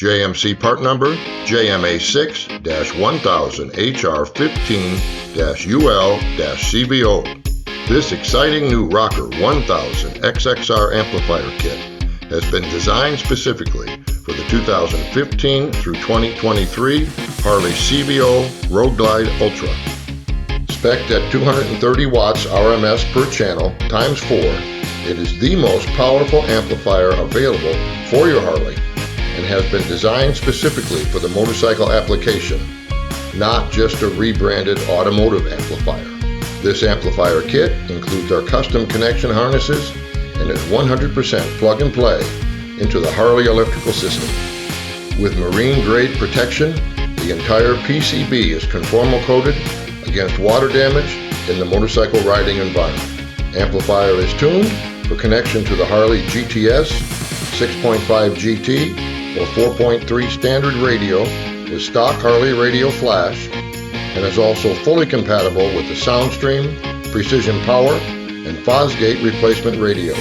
JMC part number JMA6-1000HR15-UL-CVO. This exciting new ROKKER 1000XXR amplifier kit has been designed specifically for the 2015 through 2023 Harley CVO RoadGlide Ultra. Spec'd at 230 watts RMS per channel times 4, it is the most powerful amplifier available for your Harley and has been designed specifically for the motorcycle application, not just a rebranded automotive amplifier. This amplifier kit includes our custom connection harnesses and is 100% plug and play into the Harley electrical system. With marine grade protection, the entire PCB is conformal coated against water damage in the motorcycle riding environment. Amplifier is tuned for connection to the Harley GTS 6.5 GT or 4.3 standard radio with stock Harley radio flash, and is also fully compatible with the Soundstream, Precision Power, and Fosgate replacement radios.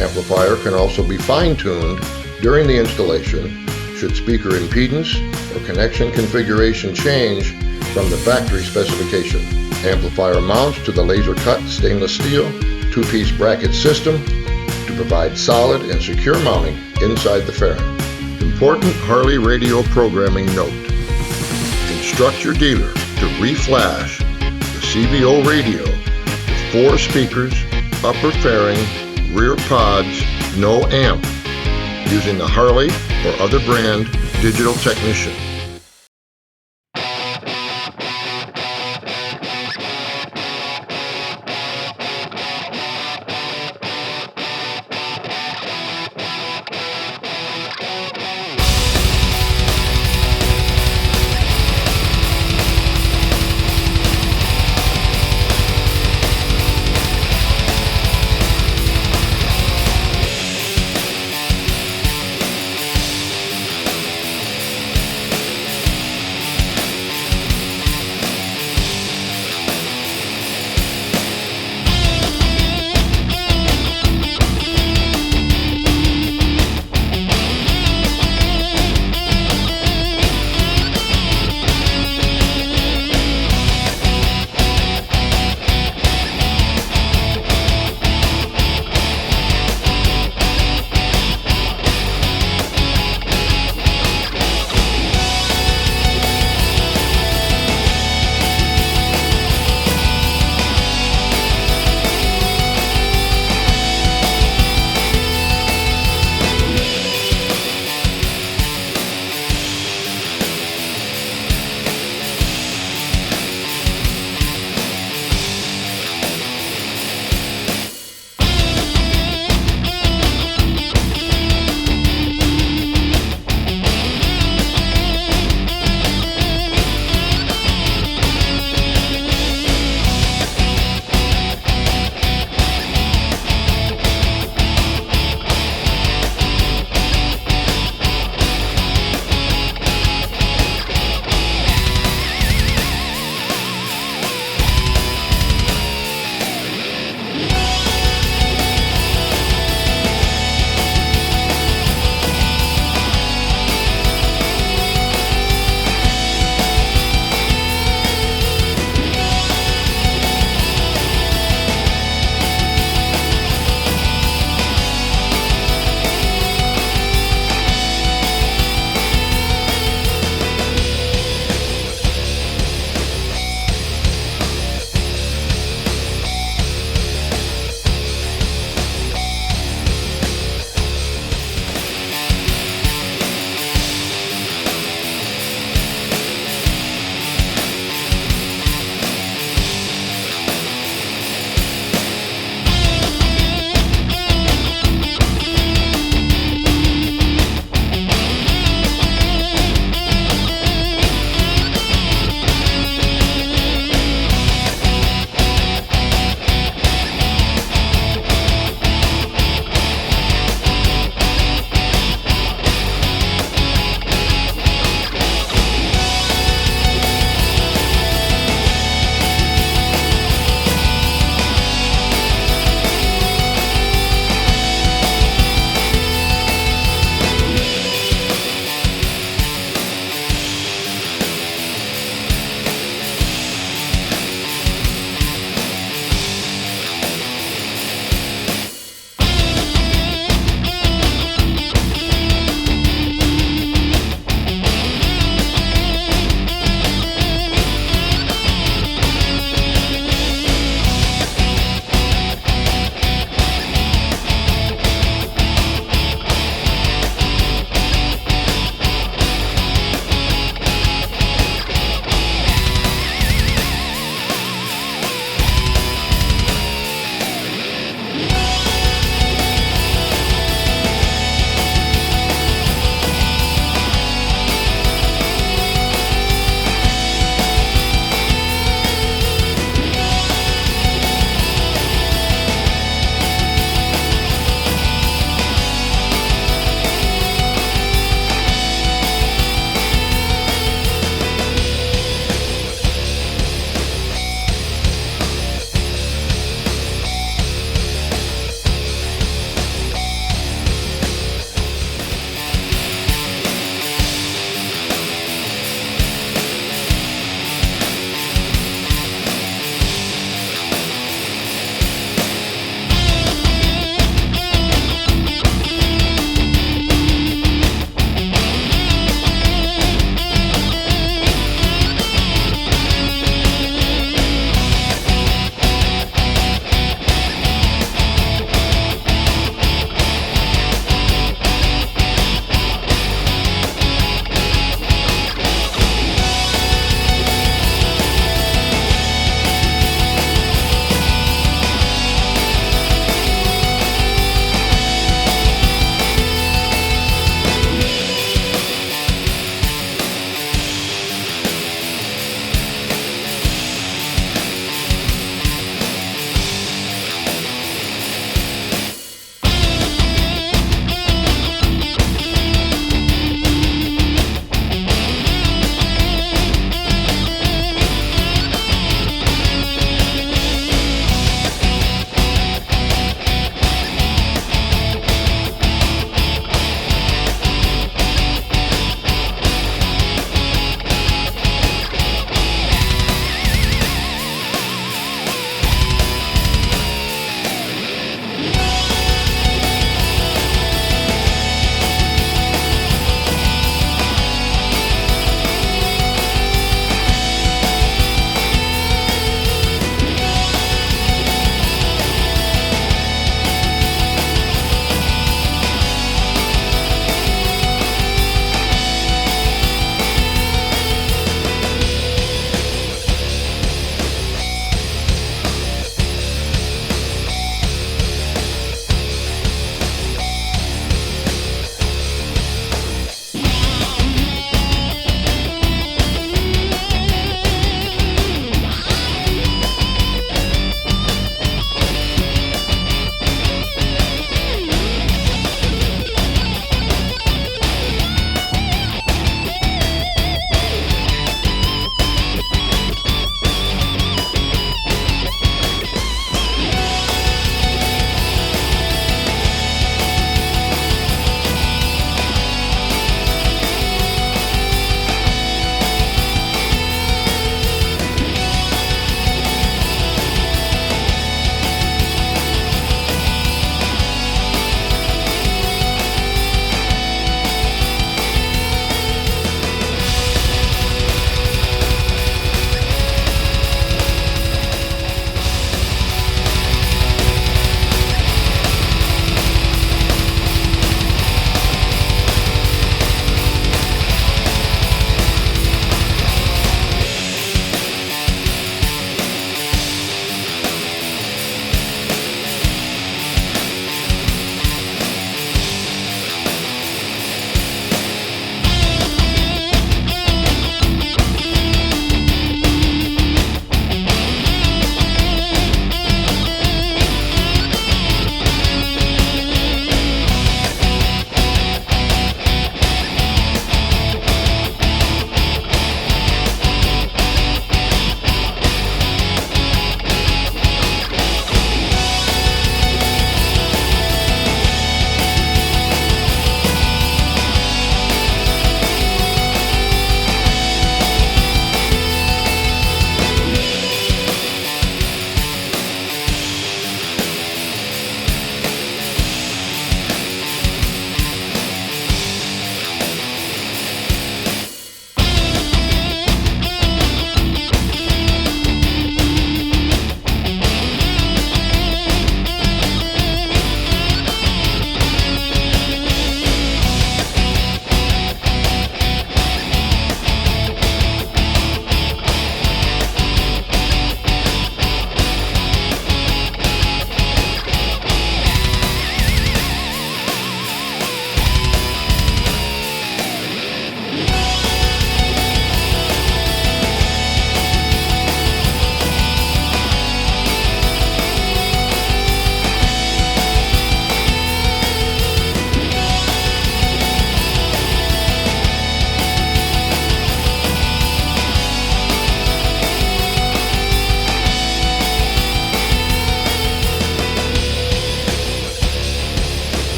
Amplifier can also be fine-tuned during the installation should speaker impedance or connection configuration change from the factory specification. Amplifier mounts to the laser-cut stainless steel two-piece bracket system to provide solid and secure mounting inside the fairing. Important Harley radio programming note: instruct your dealer to reflash the CVO radio with 4 speakers, upper fairing, rear pods, no amp, using the Harley or other brand digital technician.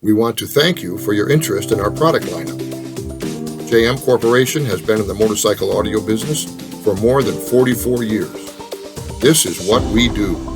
We want to thank you for your interest in our product lineup. JM Corporation has been in the motorcycle audio business for more than 44 years. This is what we do.